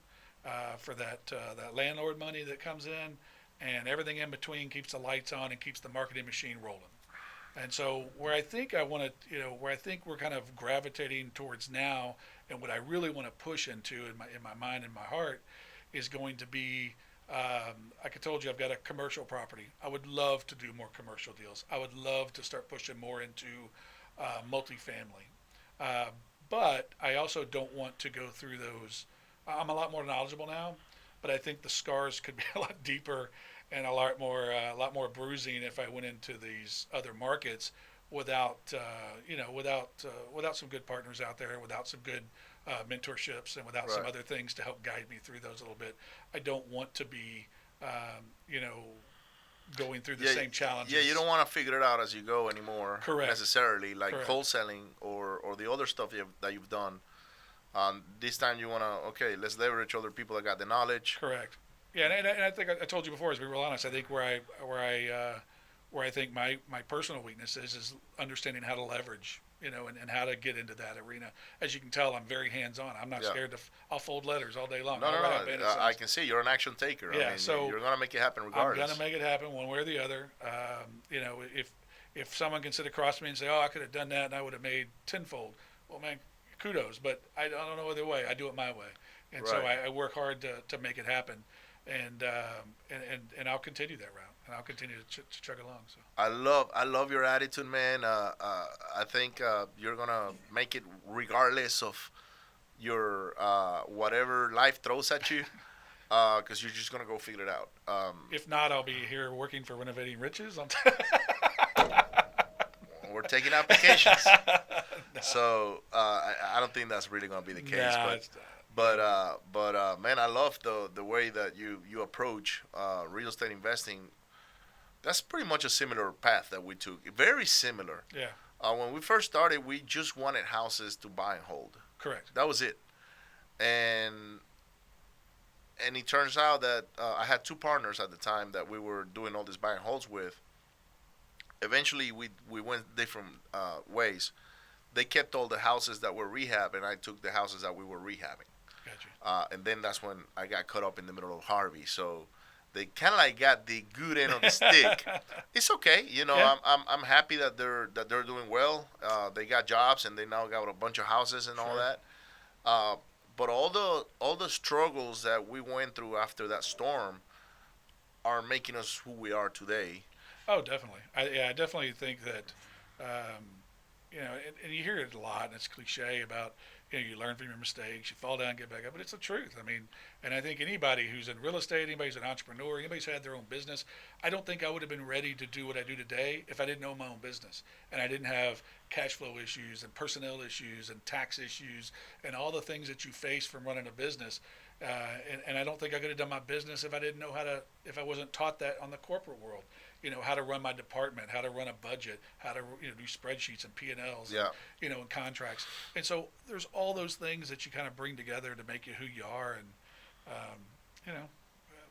for that landlord money that comes in, and everything in between keeps the lights on and keeps the marketing machine rolling. And so where I think where I think we're kind of gravitating towards now, and what I really want to push into in my mind and my heart, is going to be, like I told you, I've got a commercial property. I would love to do more commercial deals. I would love to start pushing more into multifamily. But I also don't want to go through those. I'm a lot more knowledgeable now, but I think the scars could be a lot deeper and a lot more bruising if I went into these other markets without some good partners out there, without some good mentorships, and without some other things to help guide me through those a little bit. I don't want to be, going through the same challenges. Yeah, you don't want to figure it out as you go anymore. Correct. Necessarily, like Correct. wholesaling or the other stuff that you've done. This time you want to, okay, let's leverage other people that got the knowledge. Correct. Yeah, and I think I told you before, as we were honest, I think where I think my personal weakness is understanding how to leverage, and how to get into that arena. As you can tell, I'm very hands-on. I'm not scared to. I'll fold letters all day long. No. I can see you're an action taker. Yeah, I mean, so you're gonna make it happen regardless. I'm gonna make it happen one way or the other. If someone can sit across me and say, "Oh, I could have done that and I would have made tenfold," well, man, kudos. But I don't know other way. I do it my way, and so I work hard to make it happen, and I'll continue that route. And I'll continue to chug along. So I love your attitude, man. I think you're gonna make it regardless of your whatever life throws at you, because you're just gonna go figure it out. If not, I'll be here working for Renovating Riches. We're taking applications, so I don't think that's really gonna be the case. But man, I love the way that you approach real estate investing. That's pretty much a similar path that we took. Very similar. Yeah. When we first started, we just wanted houses to buy and hold. Correct. That was it. And it turns out that I had two partners at the time that we were doing all these buy and holds with. Eventually, we went different ways. They kept all the houses that were rehab, and I took the houses that we were rehabbing. Gotcha. And then that's when I got caught up in the middle of Harvey. So they kind of like got the good end of the stick. It's okay, Yeah. I'm happy that they're doing well. They got jobs and they now got a bunch of houses and all that. But all the struggles that we went through after that storm are making us who we are today. Oh, definitely. I definitely think that, and you hear it a lot, and it's cliche about, you learn from your mistakes, you fall down, get back up, but it's the truth. I mean, and I think anybody who's in real estate, anybody who's an entrepreneur, anybody who's had their own business, I don't think I would have been ready to do what I do today if I didn't own my own business and I didn't have cash flow issues and personnel issues and tax issues and all the things that you face from running a business. And I don't think I could have done my business if I didn't know if I wasn't taught that on the corporate world. How to run my department, how to run a budget, how to do spreadsheets and P&Ls, and contracts. And so there's all those things that you kind of bring together to make you who you are. And,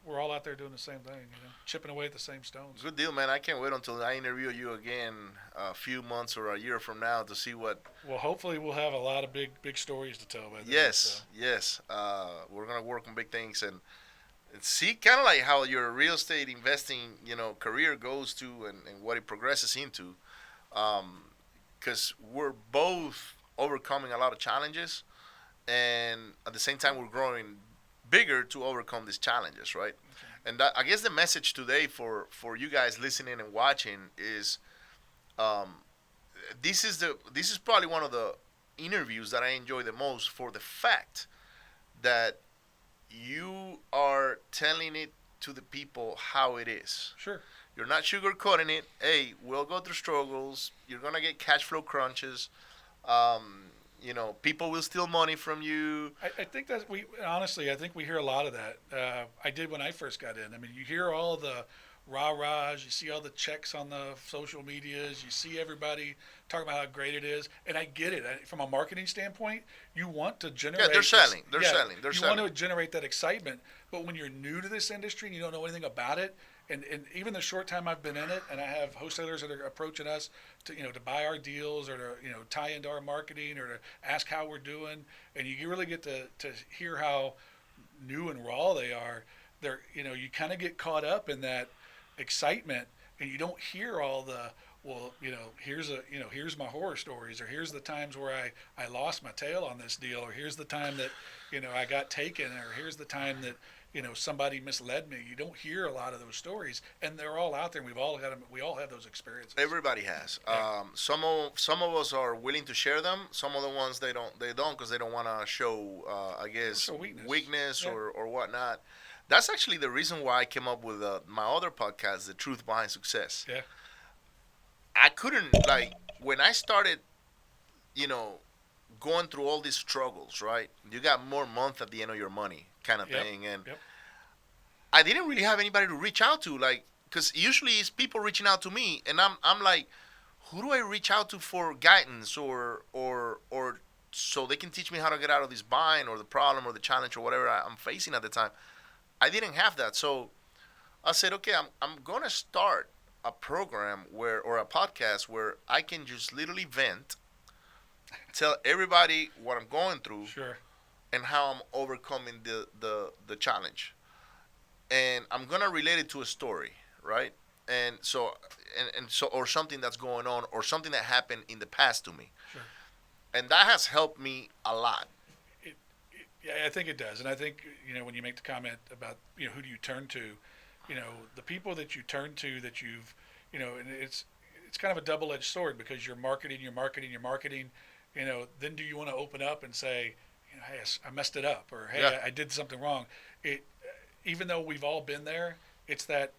we're all out there doing the same thing, chipping away at the same stones. Good deal, man. I can't wait until I interview you again a few months or a year from now to see what. Well, hopefully we'll have a lot of big stories to tell by then. Yes. We're going to work on big things and see kind of like how your real estate investing, career goes to and what it progresses into. Because we're both overcoming a lot of challenges, and at the same time we're growing bigger to overcome these challenges, right? Okay. And I guess the message today for you guys listening and watching is, this is probably one of the interviews that I enjoy the most for the fact that you are telling it to the people how it is. Sure. You're not sugarcoating it. Hey, we'll go through struggles. You're gonna get cash flow crunches. People will steal money from you. I think that I think we hear a lot of that. I did when I first got in. I mean, you hear all the rah-rahs, you see all the checks on the social medias, you see everybody talking about how great it is, and I get it. From a marketing standpoint, you want to generate. Yeah, they're selling. You want to generate that excitement, but when you're new to this industry and you don't know anything about it, and even the short time I've been in it, and I have wholesalers that are approaching us to buy our deals or to tie into our marketing or to ask how we're doing, and you really get to hear how new and raw they are. They're you kind of get caught up in that excitement, and you don't hear all the here's my horror stories, or here's the times where I lost my tail on this deal, or here's the time that I got taken, or here's the time that somebody misled me. You don't hear a lot of those stories, and they're all out there, and we all have those experiences. Everybody has. Yeah. Some of us are willing to share them. Some of the ones they don't because they don't want to show I guess weakness yeah. or whatnot. That's actually the reason why I came up with my other podcast, The Truth Behind Success. Yeah. I couldn't, when I started, going through all these struggles, right? You got more month at the end of your money kind of thing. And I didn't really have anybody to reach out to. because usually it's people reaching out to me, and I'm like, who do I reach out to for guidance or so they can teach me how to get out of this bind or the problem or the challenge or whatever I'm facing at the time. I didn't have that, so I said, okay, I'm gonna start a program or a podcast where I can just literally vent, tell everybody what I'm going through, Sure. and how I'm overcoming the challenge, and I'm gonna relate it to a story, right? And so or something that's going on or something that happened in the past to me, Sure. and that has helped me a lot. Yeah, I think it does, and I think when you make the comment about who do you turn to, the people that you turn to that you've, and it's kind of a double-edged sword because you're marketing. Then do you want to open up and say, hey, I messed it up, or hey, Yeah. I did something wrong? Even though we've all been there, it's that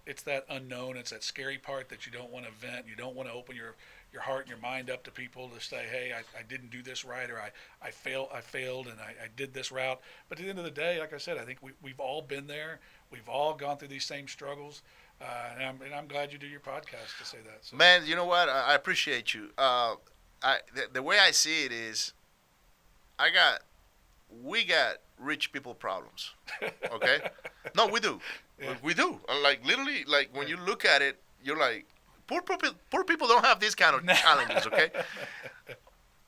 unknown. It's that scary part that you don't want to vent. You don't want to open your heart and your mind up to people to say, hey, I didn't do this right, or I failed, and I did this route. But at the end of the day, like I said, I think we've all been there. We've all gone through these same struggles, and I'm glad you do your podcast to say that. So. Man, you know what? I appreciate you. The way I see it is, we got rich people problems. Okay? No, we do. Yeah. We do. Like literally, like when you look at it, you're like, poor people don't have these kind of challenges. Okay?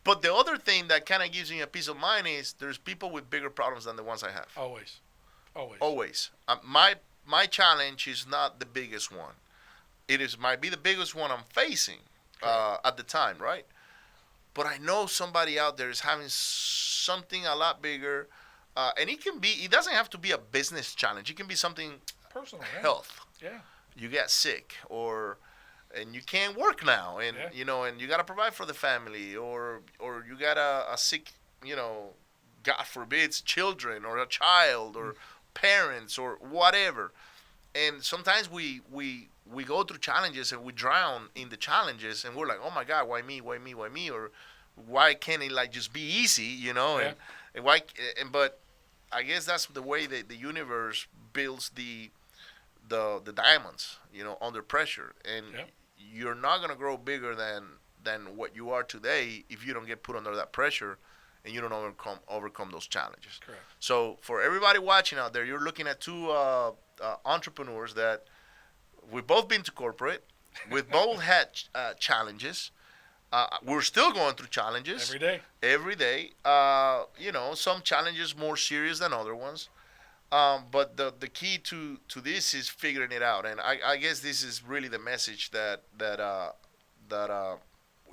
But the other thing that kind of gives me a peace of mind is there's people with bigger problems than the ones I have. Always. Always. My challenge is not the biggest one. Might be the biggest one I'm facing at the time, right? But I know somebody out there is having something a lot bigger, and it doesn't have to be a business challenge. It can be something Personal. health. Yeah. You get sick, and you can't work now, and and you got to provide for the family, or you got a sick, God forbid, children or a child or parents or whatever. And sometimes we go through challenges and we drown in the challenges, and we're like, oh my God, why me, or why can't it like just be easy, Yeah. and why, but I guess that's the way that the universe builds the diamonds, under pressure, and Yeah. you're not gonna grow bigger than what you are today if you don't get put under that pressure and you don't overcome those challenges. Correct. So for everybody watching out there, you're looking at two entrepreneurs that we've both been to corporate. We've both had challenges. We're still going through challenges Every day. some challenges more serious than other ones. But the key to this is figuring it out, and I guess this is really the message that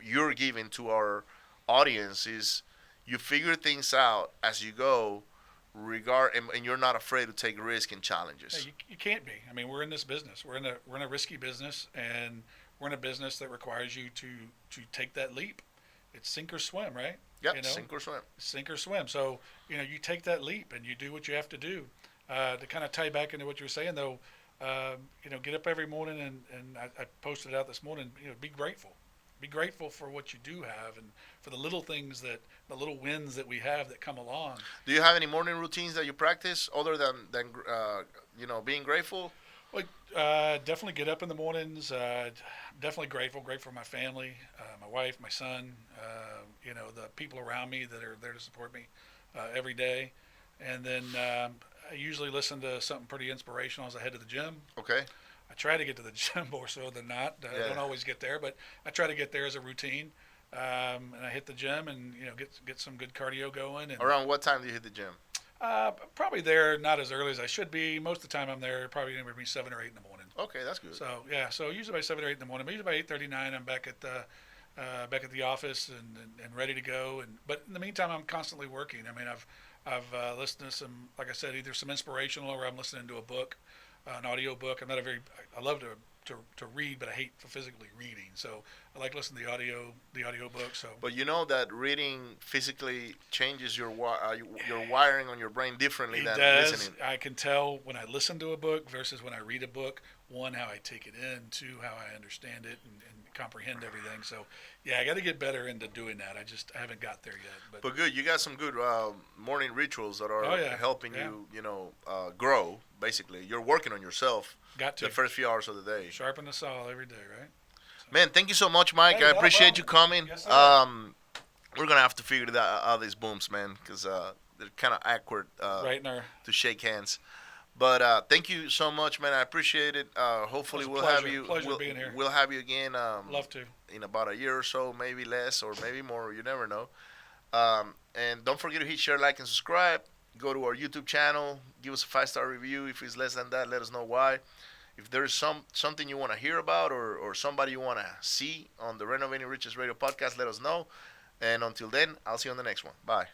you're giving to our audience is you figure things out as you go, and you're not afraid to take risk and challenges. Yeah, you can't be. I mean, we're in this business. We're in a risky business, and we're in a business that requires you to take that leap. It's sink or swim, right? Yep, sink or swim. Sink or swim. So you take that leap and you do what you have to do. To kind of tie back into what you were saying, though, get up every morning and I posted out this morning. Be grateful. Be grateful for what you do have and for the little things the little wins that we have that come along. Do you have any morning routines that you practice other than being grateful? Well, definitely get up in the mornings. Definitely grateful for my family, my wife, my son, the people around me that are there to support me every day. And then I usually listen to something pretty inspirational as I head to the gym. Okay. I try to get to the gym more so than not. I don't always get there, but I try to get there as a routine. And I hit the gym and get some good cardio going. And around what time do you hit the gym? Probably there not as early as I should be. Most of the time I'm there probably anywhere between 7 or 8 in the morning. Okay, that's good. So yeah, so usually by 7 or 8 in the morning. But usually by 8:39 I'm back at the office and ready to go. But in the meantime I'm constantly working. I mean I've listened to some, like I said, either some inspirational or I'm listening to a book, an audio book. I love to read, but I hate physically reading. So I like listening to the audio book. So. But you know that reading physically changes your wiring on your brain differently than does. listening. I can tell when I listen to a book versus when I read a book one, how I take it in, two, how I understand it and comprehend everything. So, yeah, I got to get better into doing that. I haven't got there yet. But good, you got some good morning rituals that are helping you, grow. Basically, you're working on yourself. Got to. The first few hours of the day. Sharpen the saw every day, right? So. Man, thank you so much, Mike. Hey, I appreciate you coming. Yes, sir. We're gonna have to figure out these booms, man, because they're kind of awkward right in our... to shake hands. But thank you so much, man. I appreciate it. Hopefully, we'll have you. Pleasure being here. We'll have you again. Love to. In about a year or so, maybe less or maybe more. You never know. And don't forget to hit share, like, and subscribe. Go to our YouTube channel. Give us a 5-star review. If it's less than that, let us know why. If there is something you want to hear about or somebody you want to see on the Renovating Riches Radio podcast, let us know. And until then, I'll see you on the next one. Bye.